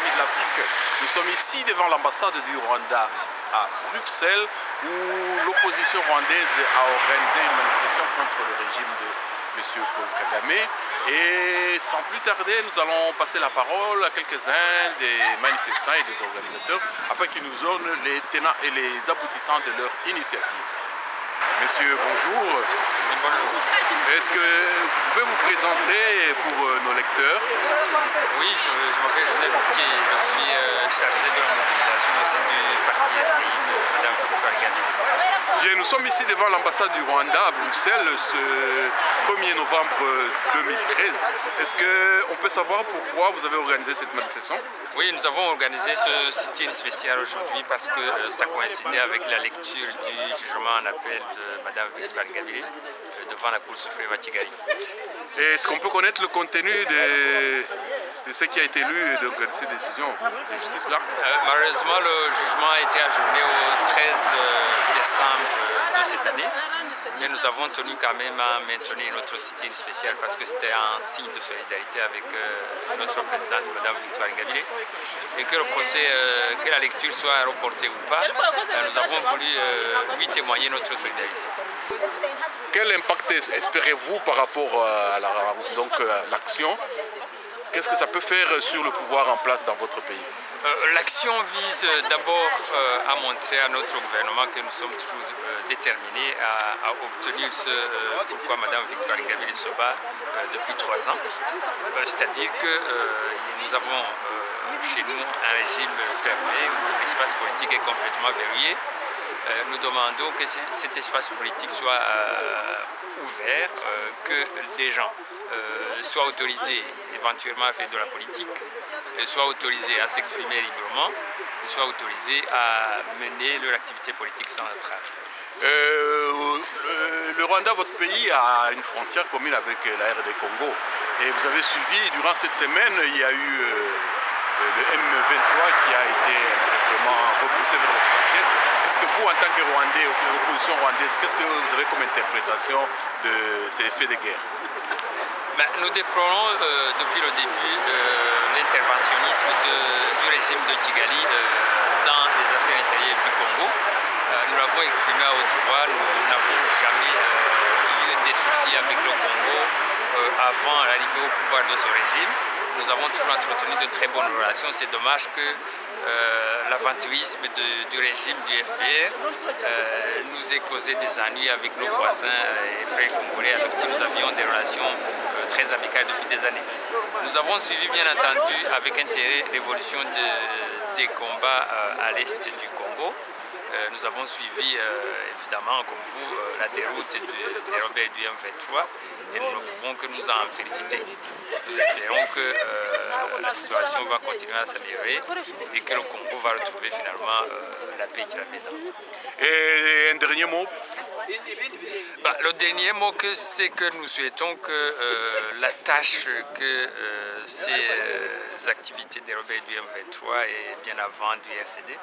amis de l'Afrique. Nous sommes ici devant l'ambassade du Rwanda à Bruxelles où l'opposition rwandaise a organisé une manifestation contre le régime de M. Paul Kagame. Et sans plus tarder, nous allons passer la parole à quelques-uns des manifestants et des organisateurs afin qu'ils nous donnent les tenants et les aboutissants de leur initiative. Monsieur, bonjour. Bonjour. Est-ce que vous pouvez vous présenter pour nos lecteurs? Oui, je m'appelle Joseph Bouquier, je suis chargé de la mobilisation au sein du parti FDI de Mme Victoire Ingabire. Bien, nous sommes ici devant l'ambassade du Rwanda à Bruxelles ce 1er novembre 2013. Est-ce qu'on peut savoir pourquoi vous avez organisé cette manifestation? Oui, nous avons organisé ce sit-in spécial aujourd'hui parce que ça coïncidait avec la lecture du jugement en appel de Mme Victoire Ingabire devant la Cour suprême à Kigali. Est-ce qu'on peut connaître le contenu de ce qui a été lu de cette décision de justice-là? Malheureusement, le jugement a été ajourné au 13 décembre de cette année. Mais nous avons tenu quand même à maintenir notre sit-in spécial parce que c'était un signe de solidarité avec notre présidente, Mme Victoire Ingabire. Et que le procès, que la lecture soit reportée ou pas, nous avons voulu lui témoigner notre solidarité. Quel impact espérez-vous par rapport à l'action? Qu'est-ce que ça peut faire sur le pouvoir en place dans votre pays? L'action vise d'abord à montrer à notre gouvernement que nous sommes toujours déterminés à obtenir ce pourquoi Mme Victoire Ingabire se bat depuis 3 ans. C'est-à-dire que nous avons chez nous un régime fermé où l'espace politique est complètement verrouillé. Nous demandons que cet espace politique soit ouvert, que des gens soient autorisés éventuellement à faire de la politique, soient autorisés à s'exprimer librement, et soient autorisés à mener leur activité politique sans entrave. Le Rwanda, votre pays, a une frontière commune avec la RD Congo. Et vous avez suivi, durant cette semaine, il y a eu le M23 qui a été vraiment repoussé vers la frontière. Est-ce que vous, en tant que Rwandais, opposition rwandaise, qu'est-ce que vous avez comme interprétation de ces faits de guerre? Nous déplorons depuis le début l'interventionnisme du régime de Kigali dans les affaires intérieures du Congo. Nous l'avons exprimé à haute voix, nous n'avons jamais eu des soucis avec le Congo avant l'arrivée au pouvoir de ce régime. Nous avons toujours entretenu de très bonnes relations. C'est dommage que l'aventurisme du régime du FPR nous ait causé des ennuis avec nos voisins et frères congolais avec qui nous avions des relations très amicales depuis des années. Nous avons suivi bien entendu avec intérêt l'évolution des combats à l'est du Congo. Nous avons suivi évidemment comme vous la déroute des rebelles du M23 et nous ne pouvons que nous en féliciter. Nous espérons que la situation va continuer à s'améliorer et que le Congo va retrouver finalement la paix qu'il avait dans. Et un dernier mot? Le dernier mot, c'est que nous souhaitons que la tâche que ces activités des rebelles du M23 et bien avant du RCD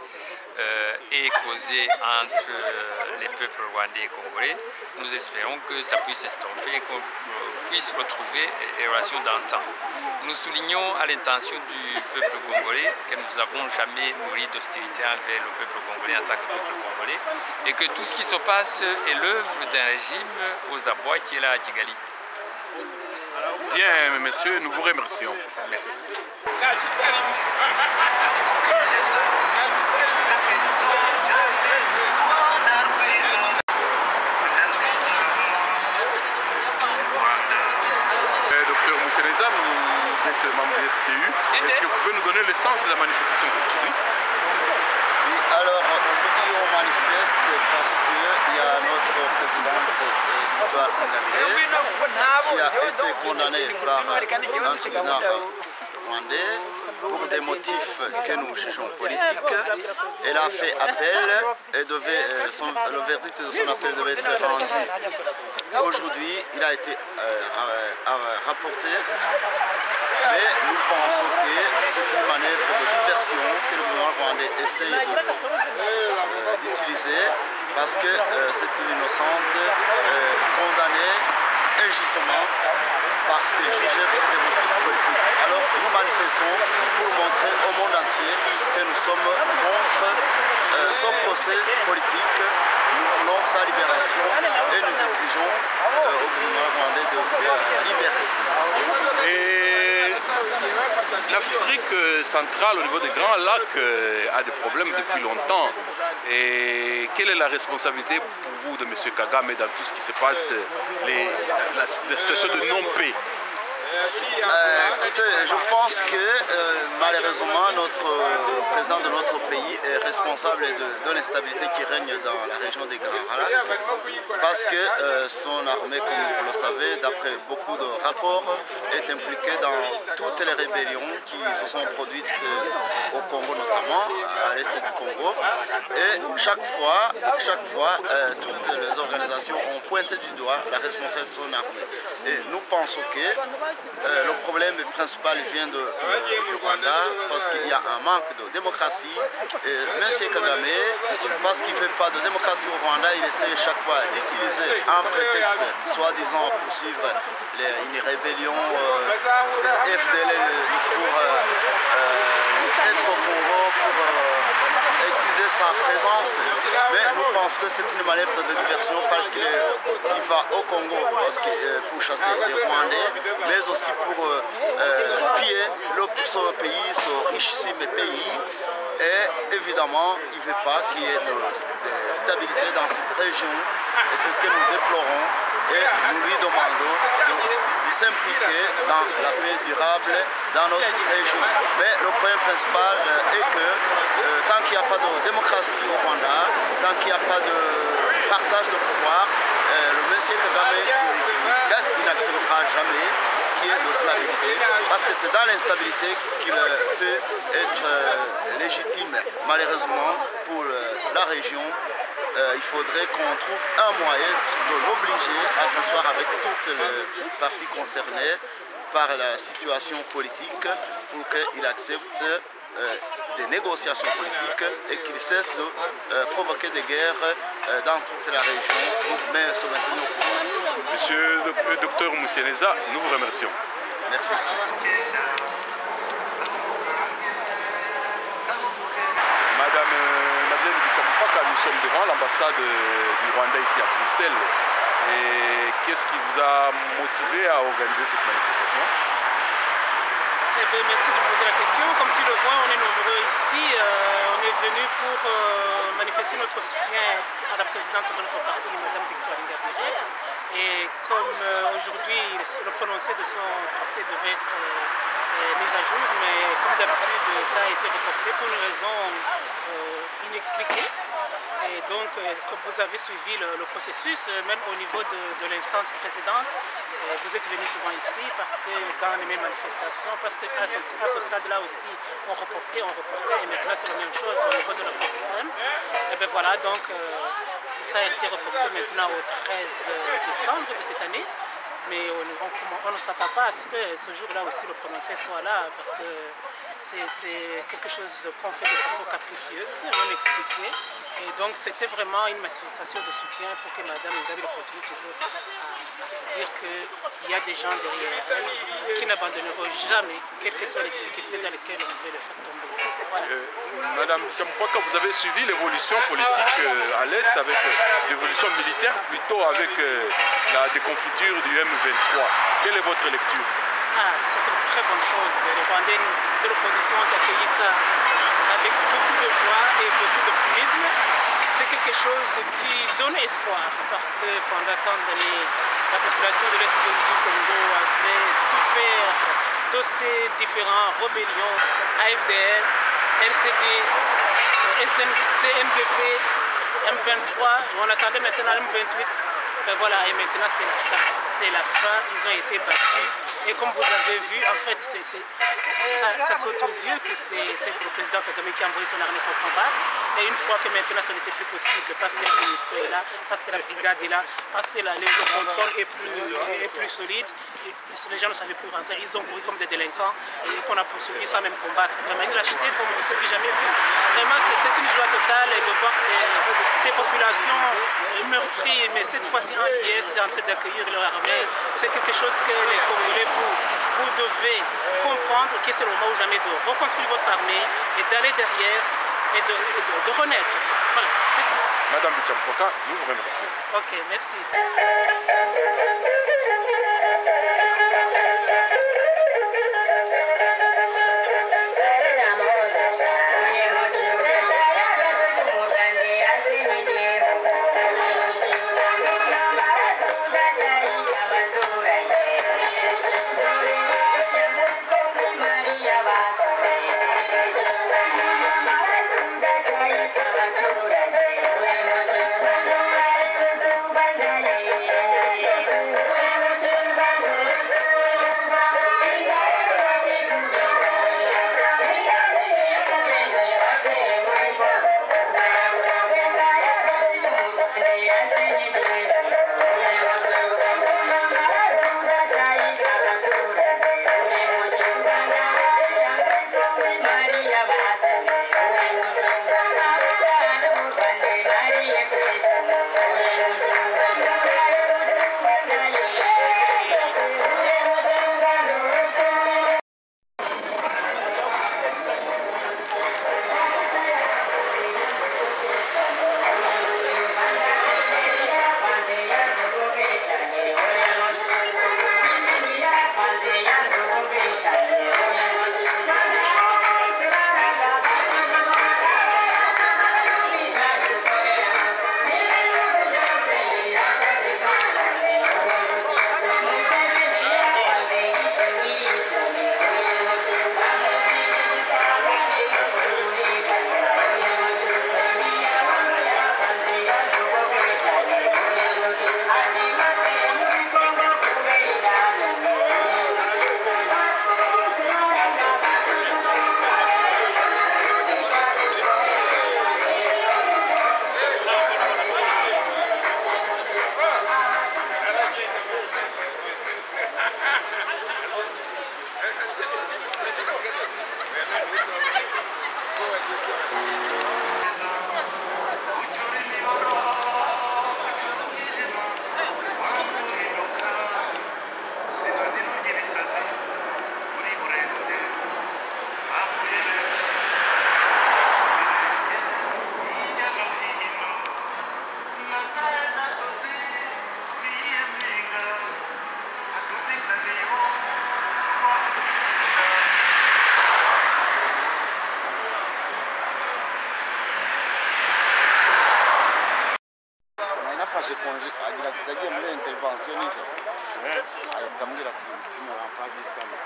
est causée entre les peuples rwandais et congolais, nous espérons que ça puisse s'estomper et qu'on puisse retrouver les relations d'antan. Nous soulignons à l'intention du peuple congolais que nous n'avons jamais nourri d'hostilité envers le peuple congolais en tant que peuple congolais et que tout ce qui se passe est l'œuvre d'un régime aux abois qui est là à Kigali. Bien, messieurs, nous vous remercions. Merci. Docteur Mousseleza, vous êtes membre de FDU. Est-ce que vous pouvez nous donner le sens de la manifestation d'aujourd'hui? Oui, alors aujourd'hui on manifeste parce qu'il y a notre présidente Victoire Ingabire qui a été condamnée par un tribunal rwandais pour des motifs que nous jugeons politiques. Elle a fait appel et le verdict de son appel devait être rendu. Aujourd'hui, il a été rapporté, mais nous pensons que c'est une manœuvre de diversion que le gouvernement rwandais essaye d'utiliser parce que c'est une innocente condamnée injustement parce qu'il est jugé pour des motifs politiques. Alors nous manifestons pour montrer au monde entier que nous sommes contre ce procès politique. Nous voulons sa libération et nous exigeons au gouvernement rwandais de libérer. Et l'Afrique centrale, au niveau des Grands Lacs, a des problèmes depuis longtemps. Et quelle est la responsabilité pour vous de M. Kagame dans tout ce qui se passe, la situation de non-paix? Écoutez, je pense que malheureusement le président de notre pays est responsable de l'instabilité qui règne dans la région des Grands Lacs parce que son armée, comme vous le savez, d'après beaucoup de rapports, est impliquée dans toutes les rébellions qui se sont produites au Congo notamment, à l'est du Congo. Et chaque fois, toutes les organisations ont pointé du doigt la responsabilité de son armée. Et nous pensons que le problème principal vient du Rwanda parce qu'il y a un manque de démocratie. Et M. Kagame, parce qu'il ne fait pas de démocratie au Rwanda, il essaie chaque fois d'utiliser un prétexte, soi-disant pour suivre une rébellion FDL pour être au Congo, pour utiliser sa présence. Mais nous pensons que c'est une manœuvre de diversion parce qu'il va au Congo pour chasser les Rwandais, mais aussi pour piller ce pays, ce richissime pays. Et évidemment, il ne veut pas qu'il y ait de stabilité dans cette région. Et c'est ce que nous déplorons. Et nous lui demandons de s'impliquer dans la paix durable dans notre région. Mais le problème principal est que tant qu'il n'y a pas de démocratie au Rwanda, tant qu'il n'y a pas de partage de pouvoir, le monsieur Kagame n'acceptera jamais qu'il y ait de stabilité, parce que c'est dans l'instabilité qu'il peut être légitime. Malheureusement, pour la région, il faudrait qu'on trouve un moyen de l'obliger à s'asseoir avec toutes les parties concernées par la situation politique pour qu'il accepte des négociations politiques et qu'il cesse de provoquer des guerres dans toute la région pour se maintenir au pouvoir. Monsieur le docteur Mousseneza, nous vous remercions. Merci. Madame Madeleine Bitsamoupaka, nous sommes devant l'ambassade du Rwanda ici à Bruxelles. Et qu'est-ce qui vous a motivé à organiser cette manifestation? Eh bien, merci de me poser la question. Comme tu le vois, on est nombreux ici. On est venu pour manifester notre soutien à la présidente de notre parti, Mme Victoire Ingabire. Et comme aujourd'hui, le prononcé de son procès devait être mis à jour, mais comme d'habitude, ça a été reporté pour une raison inexpliquée. Et donc, comme vous avez suivi le processus, même au niveau de l'instance précédente, vous êtes venus souvent ici parce que dans les mêmes manifestations, parce qu'à ce stade-là aussi, on reportait, et maintenant c'est la même chose au niveau de la Cour suprême. Et bien voilà, donc ça a été reporté maintenant au 13 décembre de cette année. Mais on ne s'attend pas à ce que ce jour-là aussi le prononcé soit là, parce que c'est quelque chose qu'on fait de façon capricieuse, non expliquée. Et donc c'était vraiment une manifestation de soutien pour que Mme Ingabire continue toujours à se dire qu'il y a des gens derrière elle qui n'abandonneront jamais, quelles que soient les difficultés dans lesquelles on veut les faire tomber. Voilà. Madame Bitsamoupaka, vous avez suivi l'évolution politique à l'Est avec l'évolution militaire, plutôt avec la déconfiture du M23. Quelle est votre lecture? C'est une très bonne chose. Les Rwandais de l'opposition ont accueilli ça avec beaucoup de joie et beaucoup d'optimisme. C'est quelque chose qui donne espoir parce que pendant tant d'années, la population de l'Est du Congo avait souffert de ces différentes rébellions, AFDL, RCD, CNDP, M23, on attendait maintenant M28. Ben voilà, et maintenant c'est la fin. C'est la fin, ils ont été battus. Et comme vous avez vu, en fait, ça saute aux yeux que c'est le président Kagame qui a envoyé son armée pour combattre. Et une fois que maintenant ce n'était plus possible, parce que la ministre est là, parce que la brigade est là, parce que le contrôle est plus solide, les gens ne savaient plus rentrer, ils ont couru comme des délinquants et qu'on a poursuivi sans même combattre. Vraiment une lâcheté comme on ne s'est jamais vu. Vraiment, c'est une joie totale de voir ces populations meurtries, mais cette fois-ci en liesse, en train d'accueillir leur armée. C'est quelque chose que les Congolais, vous devez comprendre que c'est le moment ou jamais de reconstruire votre armée et d'aller derrière et de renaître. Voilà, c'est ça. Madame Bichampoka, nous vous remercions. Ok, merci. nafashe konje agira ati ndagiye muri intervention nijoro ahita ambwira ati umutima wampaje kandi